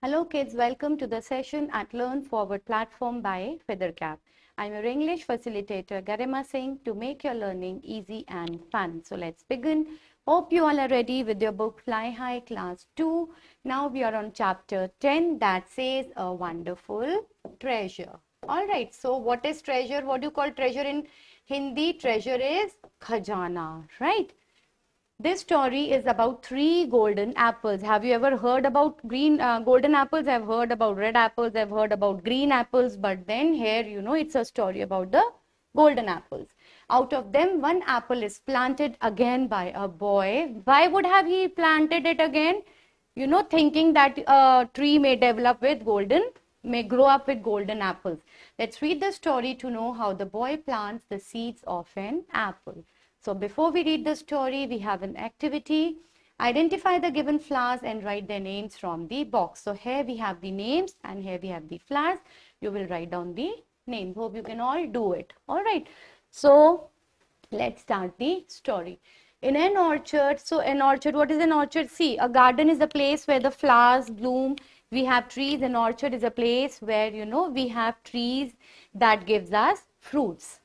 Hello kids, welcome to the session at Learn Forward platform by Feathercap. I'm your English facilitator Garima Singh to make your learning easy and fun. So let's begin. Hope you all are ready with your book Fly High Class 2. Now we are on chapter 10 that says a wonderful treasure. Alright, so what is treasure? What do you call treasure in Hindi? Treasure is khajana, right? This story is about three golden apples. Have you ever heard about golden apples? I've heard about red apples. I've heard about green apples. But then here, it's a story about the golden apples. Out of them, one apple is planted again by a boy. Why would have he planted it again? Thinking that a tree may grow up with golden apples. Let's read the story to know how the boy plants the seeds of an apple. So before we read the story, we have an activity. Identify the given flowers and write their names from the box. So here we have the names and here we have the flowers. You will write down the names. Hope you can all do it. All right. So let's start the story. In an orchard, what is an orchard? See, a garden is a place where the flowers bloom. We have trees. An orchard is a place where, we have trees that gives us fruits.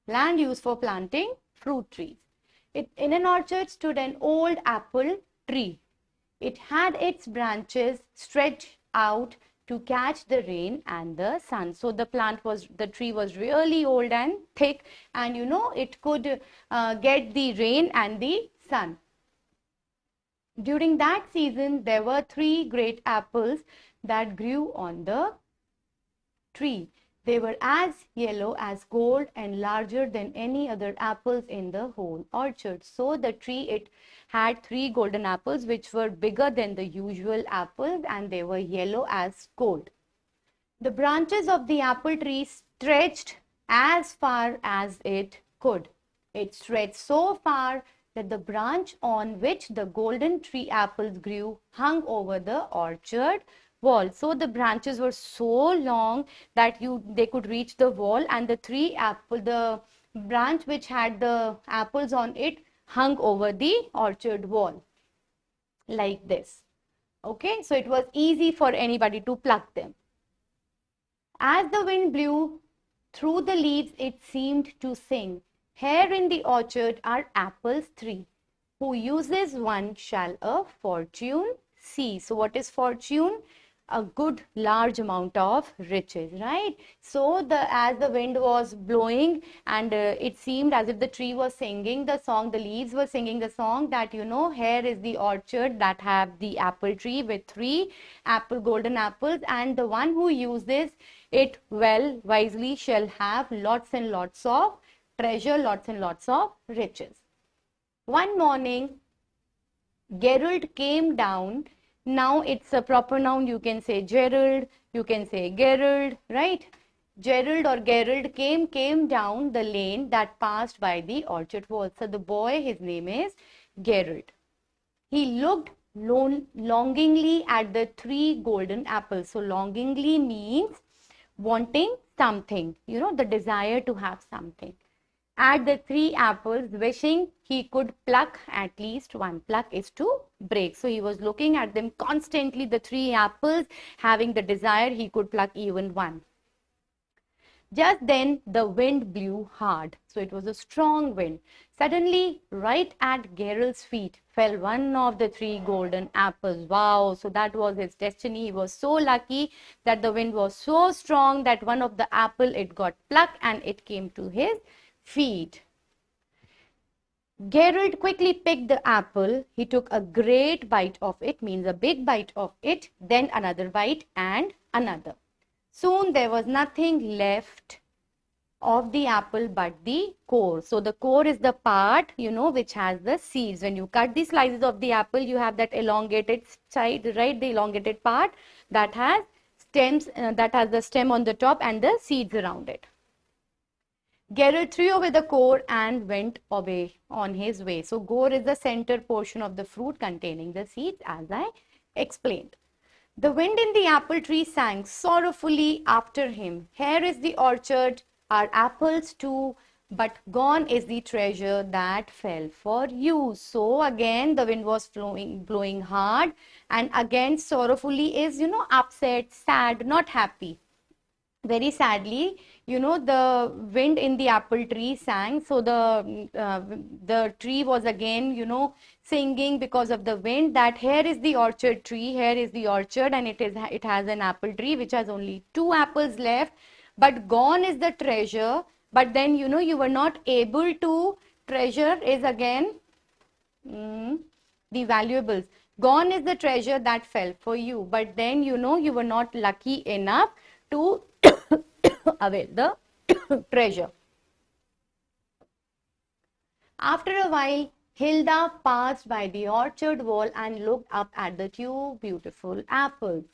Land used for planting fruit trees. In an orchard stood an old apple tree. It had its branches stretched out to catch the rain and the sun. So the tree was really old and thick, and it could get the rain and the sun. During that season, there were three great apples that grew on the tree. They were as yellow as gold and larger than any other apples in the whole orchard. So the tree, it had three golden apples which were bigger than the usual apples, and they were yellow as gold. The branches of the apple tree stretched as far as it could. It stretched so far that the branch on which the golden tree apples grew hung over the orchard wall. So the branches were so long that they could reach the wall, and the branch which had the apples on it hung over the orchard wall like this. Okay, so it was easy for anybody to pluck them. As the wind blew through the leaves, it seemed to sing, "Here in the orchard are apples three. Who uses one shall a fortune see." So what is fortune? A good large amount of riches, right? So as the wind was blowing, and it seemed as if the tree was singing the song, the leaves were singing the song that, here is the orchard that have the apple tree with three golden apples, and the one who uses it well, wisely, shall have lots and lots of treasure, lots and lots of riches. One morning, Gerald came down. Now it's a proper noun. You can say Gerald, you can say Gerald, right? Gerald or Gerald came down the lane that passed by the orchard wall. So the boy, his name is Gerald. He looked longingly at the three golden apples. So longingly means wanting something, the desire to have something. At the three apples, wishing he could pluck at least one. Pluck is to break. So he was looking at them constantly, the three apples, having the desire he could pluck even one. Just then the wind blew hard. So it was a strong wind. Suddenly, right at Gerald's feet fell one of the three golden apples. Wow, so that was his destiny. He was so lucky that the wind was so strong that one of the apple, it got plucked and it came to his feet. Gerald quickly picked the apple. He took a great bite of it, means a big bite of it, then another bite and another. Soon there was nothing left of the apple but the core. So the core is the part, which has the seeds. When you cut the slices of the apple, you have that elongated side, right? The elongated part that has stems, that has the stem on the top and the seeds around it. Gerald threw away the core and went away on his way. So core is the center portion of the fruit containing the seeds, as I explained. The wind in the apple tree sang sorrowfully after him. "Here is the orchard, our apples too. but gone is the treasure that fell for you. So again, the wind was blowing hard, and again, sorrowfully is, upset, sad, not happy. Very sadly, the wind in the apple tree sang. So the tree was again, singing because of the wind, that here is the orchard tree, here is the orchard, and it has an apple tree which has only 2 apples left, but gone is the treasure. But then, you were not able to treasure is again, the valuables. Gone is the treasure that fell for you, but then, you were not lucky enough to avail the treasure. After a while, Hilda passed by the orchard wall and looked up at the 2 beautiful apples.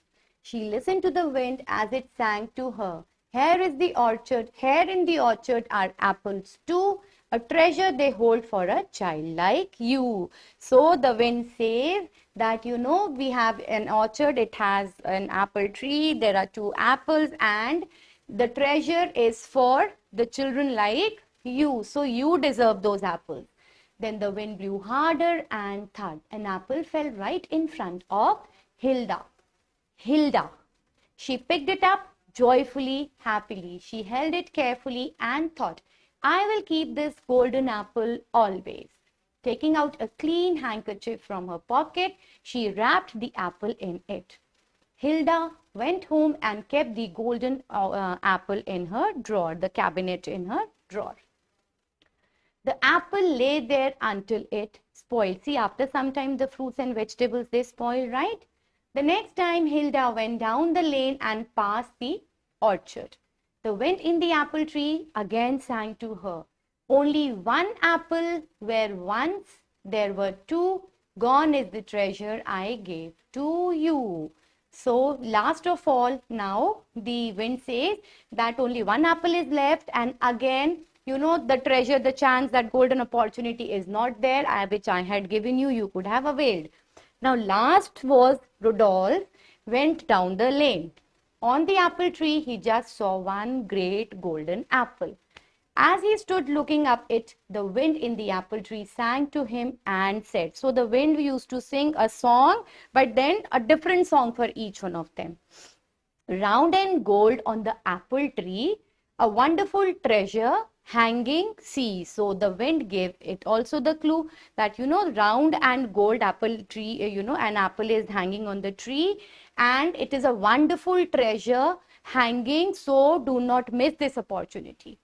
She listened to the wind as it sang to her. Here is the orchard, here in the orchard are apples too, a treasure they hold for a child like you. So the wind says that, we have an orchard, it has an apple tree, there are 2 apples, and the treasure is for the children like you. So you deserve those apples. Then the wind blew harder, and thud, an apple fell right in front of Hilda. Hilda. She picked it up joyfully, happily. She held it carefully and thought, I will keep this golden apple always. Taking out a clean handkerchief from her pocket, she wrapped the apple in it. Hilda went home and kept the golden apple in her drawer, the cabinet in her drawer. The apple lay there until it spoiled. See, after some time, the fruits and vegetables, they spoil, right? The next time, Hilda went down the lane and passed the orchard. The wind in the apple tree again sang to her. Only 1 apple where once there were 2. Gone is the treasure I gave to you. So last of all, now the wind says that only 1 apple is left, and again, the treasure, the chance, that golden opportunity is not there, which I had given you, you could have availed. Now last was Rudolph went down the lane. On the apple tree, he just saw one great golden apple. As he stood looking up it, the wind in the apple tree sang to him and said, so the wind used to sing a song, but then a different song for each one of them. Round and gold on the apple tree, a wonderful treasure hanging, see. So the wind gave it also the clue that, round and gold apple tree, an apple is hanging on the tree, and it is a wonderful treasure hanging, so do not miss this opportunity.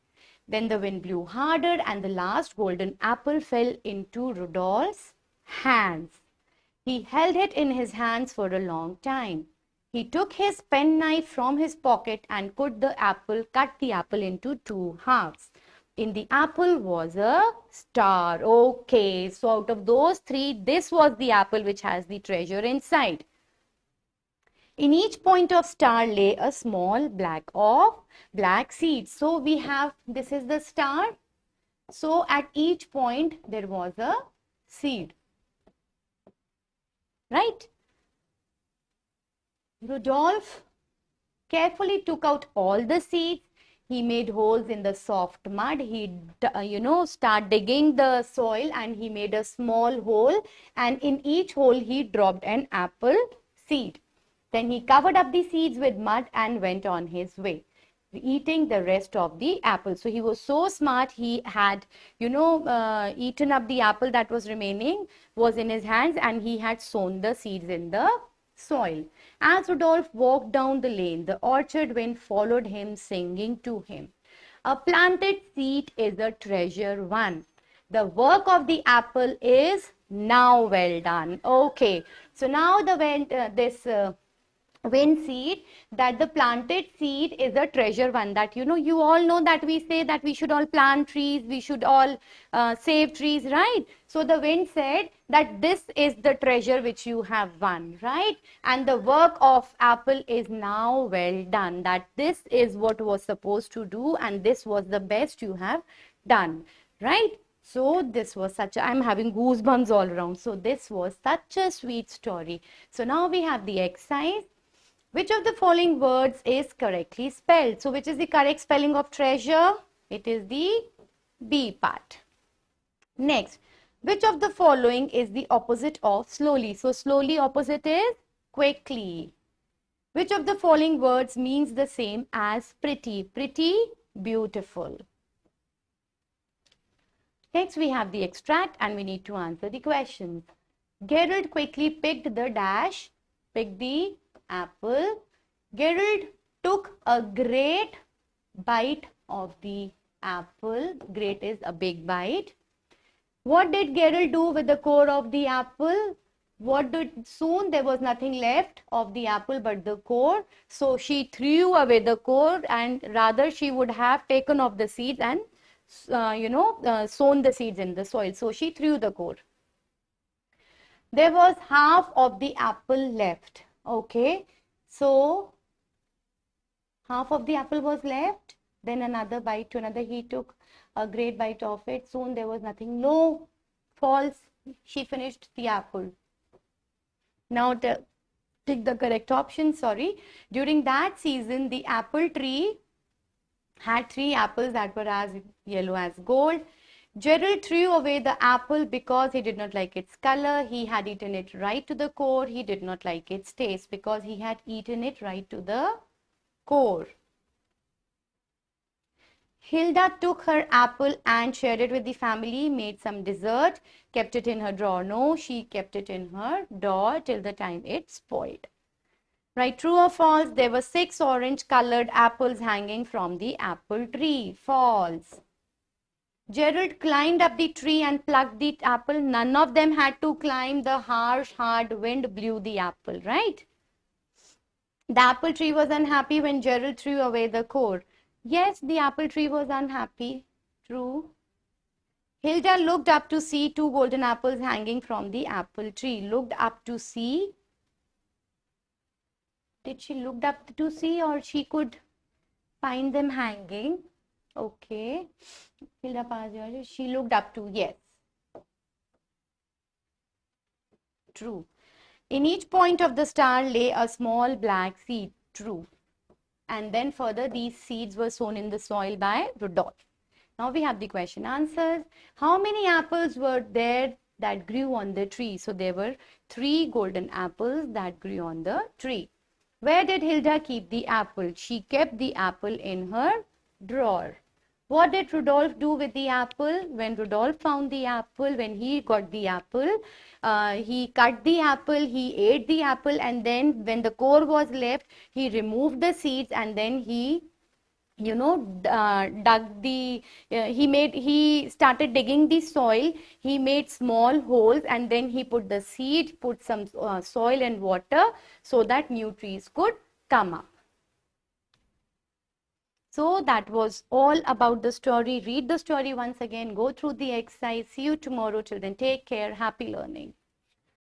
Then the wind blew harder, and the last golden apple fell into Rudolph's hands. He held it in his hands for a long time. He took his penknife from his pocket and cut the apple into 2 halves. In the apple was a star. Okay, so out of those 3, this was the apple which has the treasure inside. In each point of star lay a small black seed. So we have, this is the star. So at each point there was a seed. Right? Rudolph carefully took out all the seeds. He made holes in the soft mud. He, start digging the soil, and he made a small hole. And in each hole, he dropped an apple seed. Then he covered up the seeds with mud and went on his way, eating the rest of the apple. So he was so smart. He had, eaten up the apple that was remaining, was in his hands, and he had sown the seeds in the soil. As Rudolph walked down the lane, the orchard wind followed him, singing to him, a planted seed is a treasure won. The work of the apple is now well done. Okay, so now the wind seed, that the planted seed is a treasure one, that you all know that we say that we should all plant trees, we should all save trees, right? So the wind said that this is the treasure which you have won, right? And the work of apple is now well done, that this is what was supposed to do, and this was the best you have done, right? So this was I'm having goosebumps all around. So this was such a sweet story. So now we have the exercise. Which of the following words is correctly spelled? So which is the correct spelling of treasure? It is the B part. Next, which of the following is the opposite of slowly? So slowly opposite is quickly. Which of the following words means the same as pretty? Pretty, beautiful. Next, we have the extract and we need to answer the questions. Gerald quickly picked the dash, picked the apple. Gerald took a great bite of the apple. Great is a big bite. What did Gerald do with the core of the apple? Soon there was nothing left of the apple but the core. So she threw away the core, and rather she would have taken off the seeds and sown the seeds in the soil. So she threw the core. There was half of the apple left. Okay, so half of the apple was left. Then another bite to another. He took a great bite of it. Soon there was nothing. No, false. She finished the apple. Now take the correct option. Sorry. During that season, the apple tree had 3 apples that were as yellow as gold. Gerald threw away the apple because he did not like its color. He had eaten it right to the core. He did not like its taste because he had eaten it right to the core. Hilda took her apple and shared it with the family, made some dessert, kept it in her drawer. No, she kept it in her drawer till the time it spoiled. Right, true or false? There were 6 orange colored apples hanging from the apple tree. False. Gerald climbed up the tree and plucked the apple. None of them had to climb. The harsh, hard wind blew the apple, right? The apple tree was unhappy when Gerald threw away the core. Yes, the apple tree was unhappy. True. Hilda looked up to see 2 golden apples hanging from the apple tree. Looked up to see. Did she look up to see, or she could find them hanging? Okay. Hilda, she looked up to, yes. True. In each point of the star lay a small black seed. True. And then further, these seeds were sown in the soil by Rudolph. Now we have the question answers. How many apples were there that grew on the tree? So there were 3 golden apples that grew on the tree. Where did Hilda keep the apple? She kept the apple in her drawer. What did Rudolph do with the apple? When Rudolph found the apple, when he got the apple, he cut the apple, he ate the apple, and then when the core was left, he removed the seeds, and then he dug the he started digging the soil. He made small holes, and then he put the seed, put some soil and water so that new trees could come up. So that was all about the story. Read the story once again, go through the exercise. See you tomorrow. Till then, take care. Happy learning.